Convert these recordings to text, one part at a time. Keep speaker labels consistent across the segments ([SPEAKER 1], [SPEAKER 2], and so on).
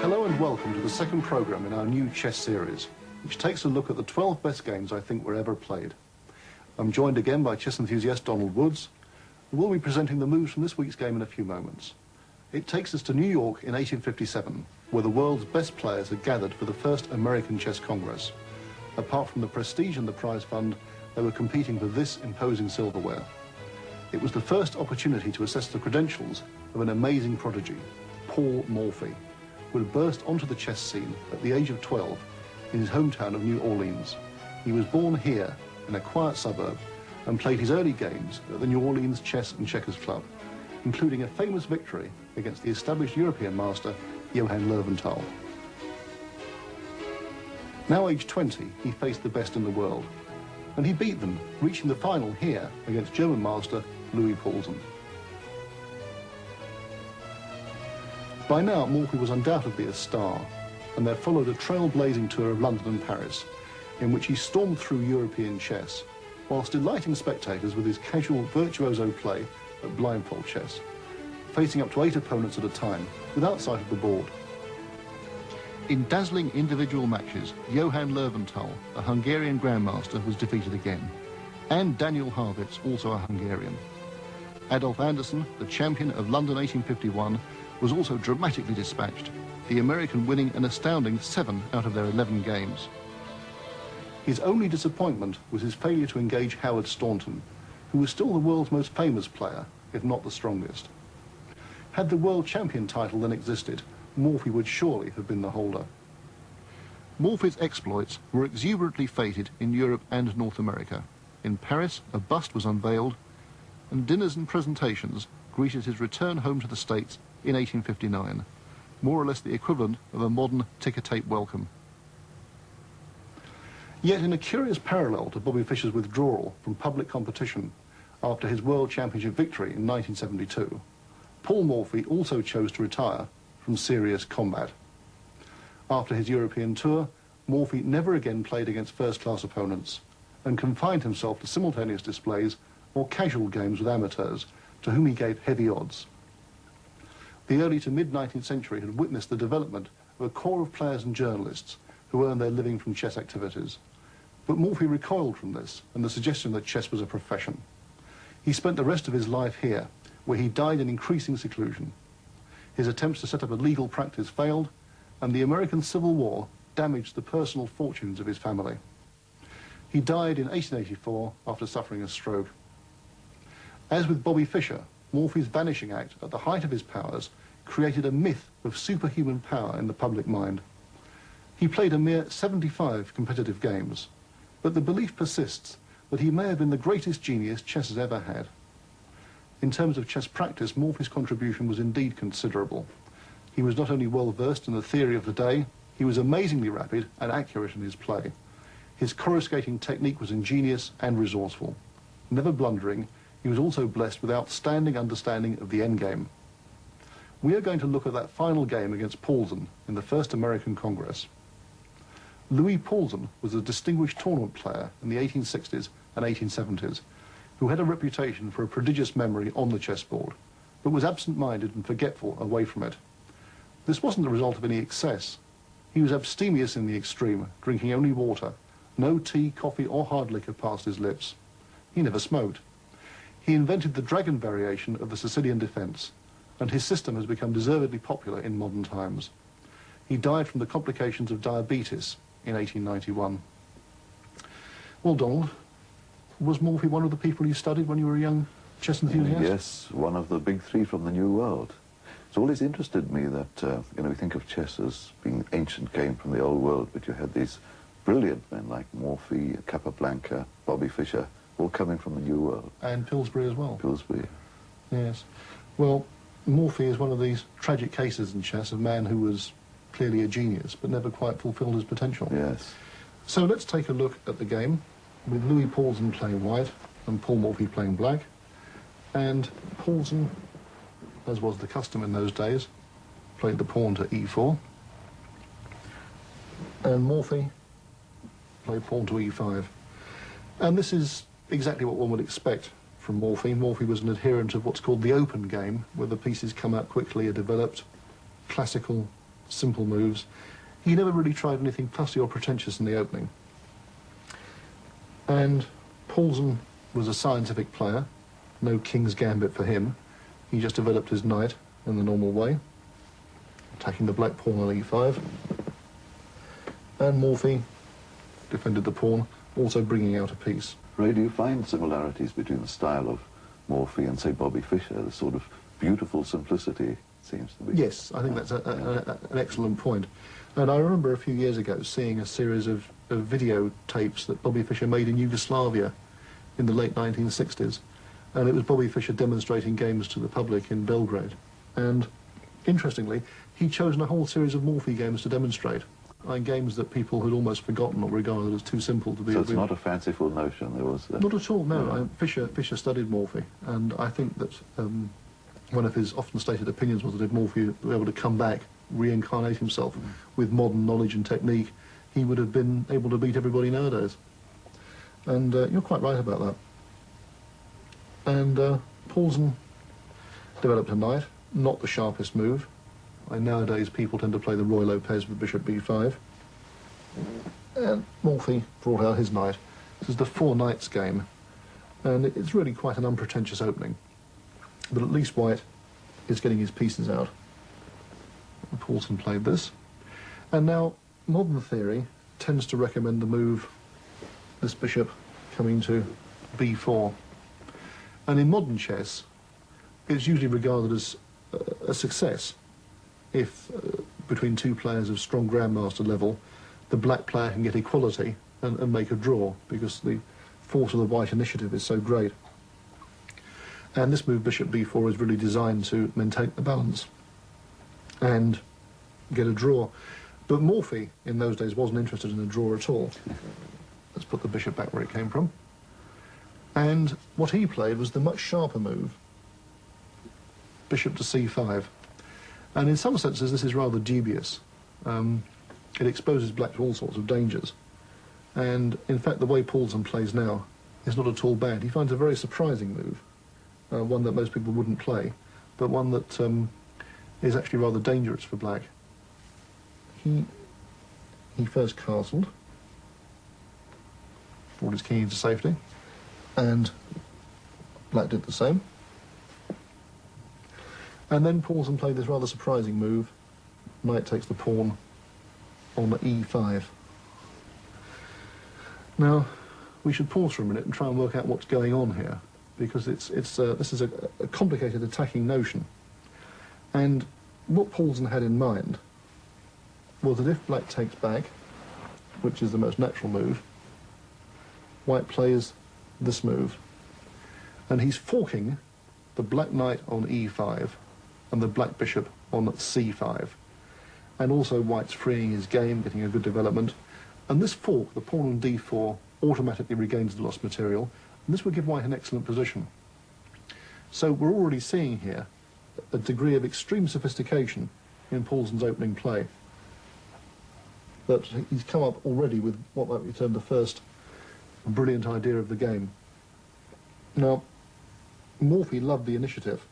[SPEAKER 1] Hello and welcome to the second programme in our new chess series, which takes a look at the 12 best games I think were ever played. I'm joined again by chess enthusiast Donald Woods, who will be presenting the moves from this week's game in a few moments. It takes us to New York in 1857, where the world's best players had gathered for the first American Chess Congress. Apart from the prestige and the prize fund, they were competing for this imposing silverware. It was the first opportunity to assess the credentials of an amazing prodigy, Paul Morphy, who had burst onto the chess scene at the age of 12 in his hometown of New Orleans. He was born here in a quiet suburb and played his early games at the New Orleans Chess and Checkers Club, including a famous victory against the established European master, Johann Löwenthal. Now aged 20, he faced the best in the world, and he beat them, reaching the final here against German master Louis Paulsen. By now, Morphy was undoubtedly a star, and there followed a trailblazing tour of London and Paris, in which he stormed through European chess, whilst delighting spectators with his casual virtuoso play at blindfold chess, facing up to 8 opponents at a time, without sight of the board. In dazzling individual matches, Johann Löwenthal, a Hungarian grandmaster, was defeated again, and Daniel Harwitz, also a Hungarian. Adolf Anderssen, the champion of London 1851, was also dramatically dispatched, the American winning an astounding 7 out of their 11 games. His only disappointment was his failure to engage Howard Staunton, who was still the world's most famous player, if not the strongest. Had the world champion title then existed, Morphy would surely have been the holder. Morphy's exploits were exuberantly feted in Europe and North America. In Paris, a bust was unveiled, and dinners and presentations greeted his return home to the States in 1859, more or less the equivalent of a modern ticker-tape welcome. Yet in a curious parallel to Bobby Fischer's withdrawal from public competition after his World Championship victory in 1972, Paul Morphy also chose to retire from serious combat. After his European tour, Morphy never again played against first-class opponents and confined himself to simultaneous displays or casual games with amateurs, to whom he gave heavy odds. The early to mid-19th century had witnessed the development of a core of players and journalists who earned their living from chess activities. But Morphy recoiled from this and the suggestion that chess was a profession. He spent the rest of his life here, where he died in increasing seclusion. His attempts to set up a legal practice failed, and the American Civil War damaged the personal fortunes of his family. He died in 1884 after suffering a stroke. As with Bobby Fischer, Morphy's vanishing act at the height of his powers created a myth of superhuman power in the public mind. He played a mere 75 competitive games, but the belief persists that he may have been the greatest genius chess has ever had. In terms of chess practice, Morphy's contribution was indeed considerable. He was not only well versed in the theory of the day, he was amazingly rapid and accurate in his play. His coruscating technique was ingenious and resourceful. Never blundering, he was also blessed with outstanding understanding of the endgame. We are going to look at that final game against Paulsen in the first American Congress. Louis Paulsen was a distinguished tournament player in the 1860s and 1870s, who had a reputation for a prodigious memory on the chessboard, but was absent-minded and forgetful away from it. This wasn't the result of any excess. He was abstemious in the extreme, drinking only water. No tea, coffee or hard liquor passed his lips. He never smoked. He invented the dragon variation of the Sicilian defence, and his system has become deservedly popular in modern times. He died from the complications of diabetes in 1891. Well, Donald, was Morphy one of the people you studied when you were a young chess enthusiast?
[SPEAKER 2] Yes, one of the big three from the New World. It's always interested me that, we think of chess as being an ancient game from the old world, but you had these brilliant men like Morphy, Capablanca, Bobby Fischer, all coming from the New World.
[SPEAKER 1] And Pillsbury as well.
[SPEAKER 2] Pillsbury.
[SPEAKER 1] Yes. Well, Morphy is one of these tragic cases in chess, a man who was clearly a genius, but never quite fulfilled his potential.
[SPEAKER 2] Yes.
[SPEAKER 1] So let's take a look at the game, with Louis Paulsen playing white and Paul Morphy playing black. And Paulsen, as was the custom in those days, played the pawn to e4. And Morphy played pawn to e5. And this is exactly what one would expect from Morphy. Morphy was an adherent of what's called the open game, where the pieces come out quickly, are developed, classical simple moves. He never really tried anything fussy or pretentious in the opening. And Paulsen was a scientific player, no king's gambit for him. He just developed his knight in the normal way, attacking the black pawn on e5. And Morphy defended the pawn, also bringing out a piece.
[SPEAKER 2] Ray, do you find similarities between the style of Morphy and, say, Bobby Fischer, the sort of beautiful simplicity, it seems to be?
[SPEAKER 1] Yes, I think that's an excellent point. And I remember a few years ago seeing a series of videotapes that Bobby Fischer made in Yugoslavia in the late 1960s. And it was Bobby Fischer demonstrating games to the public in Belgrade. And interestingly, he'd chosen a whole series of Morphy games to demonstrate. Games that people had almost forgotten or regarded as too simple to be...
[SPEAKER 2] So it's not a fanciful notion, there was...
[SPEAKER 1] Not at all, no. Fischer studied Morphy, and I think that one of his often stated opinions was that if Morphy were able to come back, reincarnate himself with modern knowledge and technique, he would have been able to beat everybody nowadays. And you're quite right about that. And Paulsen developed a knight, not the sharpest move. Nowadays, people tend to play the Roy Lopez with bishop b5. And Morphy brought out his knight. This is the four knights game. And it's really quite an unpretentious opening. But at least White is getting his pieces out. And Paulsen played this. And now, modern theory tends to recommend the move, this bishop coming to b4. And in modern chess, it's usually regarded as a success if, between two players of strong grandmaster level, the black player can get equality and make a draw, because the force of the white initiative is so great. And this move, bishop b4, is really designed to maintain the balance and get a draw. But Morphy, in those days, wasn't interested in a draw at all. Let's put the bishop back where it came from. And what he played was the much sharper move, bishop to c5. And in some senses, this is rather dubious. It exposes black to all sorts of dangers. And in fact, the way Paulsen plays now is not at all bad. He finds a very surprising move, one that most people wouldn't play, but one that is actually rather dangerous for black. He first castled, brought his king into safety, and black did the same. And then Paulsen played this rather surprising move. Knight takes the pawn on e5. Now, we should pause for a minute and try and work out what's going on here, because this is a complicated attacking notion. And what Paulsen had in mind was that if black takes back, which is the most natural move, White plays this move. And he's forking the black knight on e5 and the black bishop on c5. And also White's freeing his game, getting a good development. And this fork, the pawn on d4, automatically regains the lost material, and this would give White an excellent position. So we're already seeing here a degree of extreme sophistication in Paulsen's opening play. That he's come up already with what might be termed the first brilliant idea of the game. Now, Morphy loved the initiative,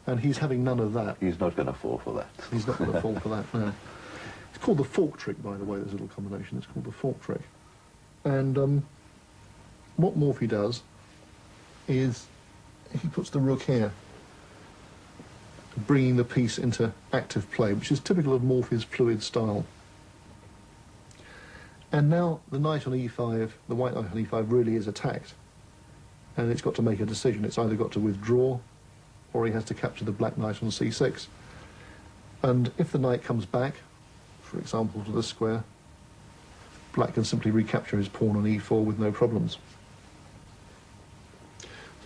[SPEAKER 1] and he's having none of that.
[SPEAKER 2] He's not going to fall for that.
[SPEAKER 1] He's not going to fall for that, no. It's called the fork trick, by the way, this little combination. It's called the fork trick. And what Morphy does is he puts the rook here, bringing the piece into active play, which is typical of Morphy's fluid style. And now the knight on e5, the white knight on e5 really is attacked. And it's got to make a decision. It's either got to withdraw, or he has to capture the black knight on c6. And if the knight comes back, for example, to this square, black can simply recapture his pawn on e4 with no problems.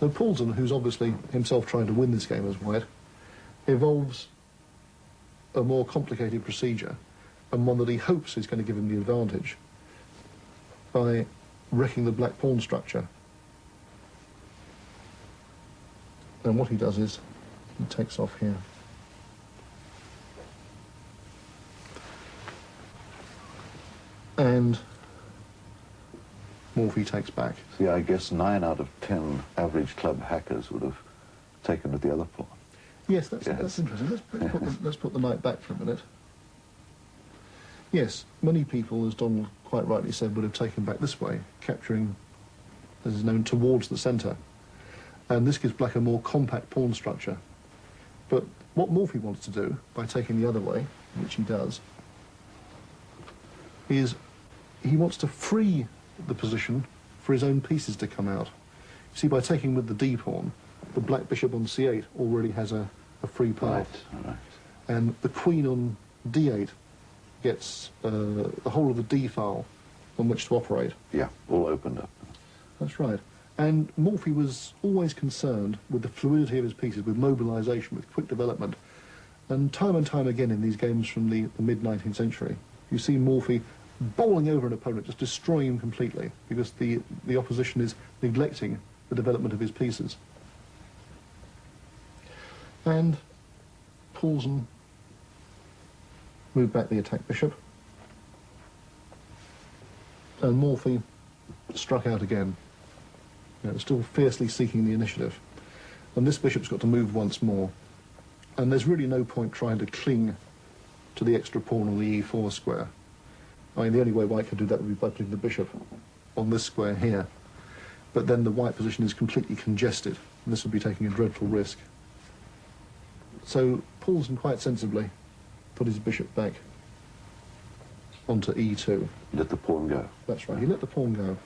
[SPEAKER 1] So Paulsen, who's obviously himself trying to win this game as white, evolves a more complicated procedure, and one that he hopes is going to give him the advantage, by wrecking the black pawn structure. And what he does is he takes off here. And Morphy takes back.
[SPEAKER 2] See, I guess 9 out of 10 average club hackers would have taken at the other pawn.
[SPEAKER 1] Yes, that's interesting. Let's put the knight back for a minute. Yes, many people, as Donald quite rightly said, would have taken back this way, capturing, as is known, towards the centre. And this gives black a more compact pawn structure. But what Morphy wants to do, by taking the other way, which he does, is he wants to free the position for his own pieces to come out. You see, by taking with the d-pawn, the black bishop on c8 already has a free path.
[SPEAKER 2] Right.
[SPEAKER 1] And the queen on d8 gets the whole of the d file on which to operate.
[SPEAKER 2] Yeah, all opened up.
[SPEAKER 1] That's right. And Morphy was always concerned with the fluidity of his pieces, with mobilisation, with quick development. And time again in these games from the mid-19th century, you see Morphy bowling over an opponent, just destroying him completely, because the opposition is neglecting the development of his pieces. And Paulsen moved back the attack bishop, and Morphy struck out again, still fiercely seeking the initiative. And this bishop's got to move once more, and there's really no point trying to cling to the extra pawn on the e4 square. I mean, the only way white could do that would be by putting the bishop on this square here, but then the white position is completely congested, and this would be taking a dreadful risk. So Paulsen quite sensibly put his bishop back onto e2.
[SPEAKER 2] Let the pawn go.
[SPEAKER 1] That's right, he let the pawn go.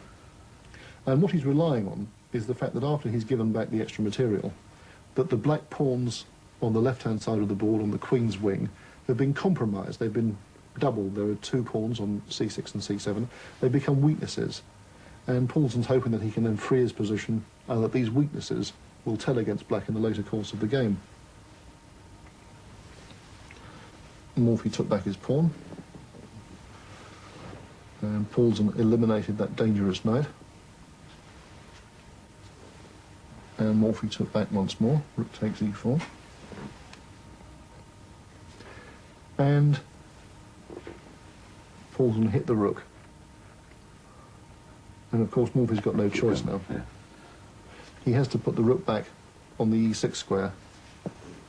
[SPEAKER 1] And what he's relying on is the fact that after he's given back the extra material, that the black pawns on the left-hand side of the board, on the queen's wing, have been compromised. They've been doubled. There are two pawns on c6 and c7. They become weaknesses. And Paulsen's hoping that he can then free his position and that these weaknesses will tell against black in the later course of the game. Morphy took back his pawn, and Paulsen eliminated that dangerous knight. And Morphy took back once more. Rook takes e4. And Paulsen hit the rook. And of course Morphy's got no choice now.
[SPEAKER 2] Yeah.
[SPEAKER 1] He has to put the rook back on the e6 square.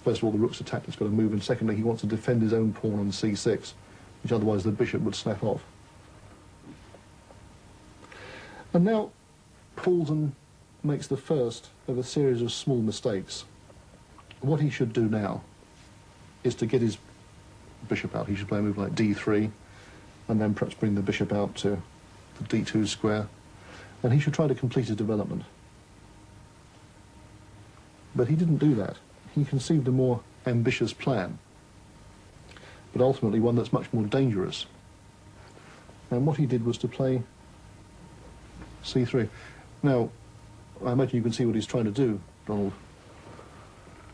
[SPEAKER 1] First of all, the rook's attacked, it's got to move, and secondly, he wants to defend his own pawn on c6, which otherwise the bishop would snap off. And now Paulsen makes the first of a series of small mistakes. What he should do now is to get his bishop out. He should play a move like d3, and then perhaps bring the bishop out to the d2 square, and he should try to complete his development. But he didn't do that. He conceived a more ambitious plan, but ultimately one that's much more dangerous. And what he did was to play c3. Now, I imagine you can see what he's trying to do, Donald.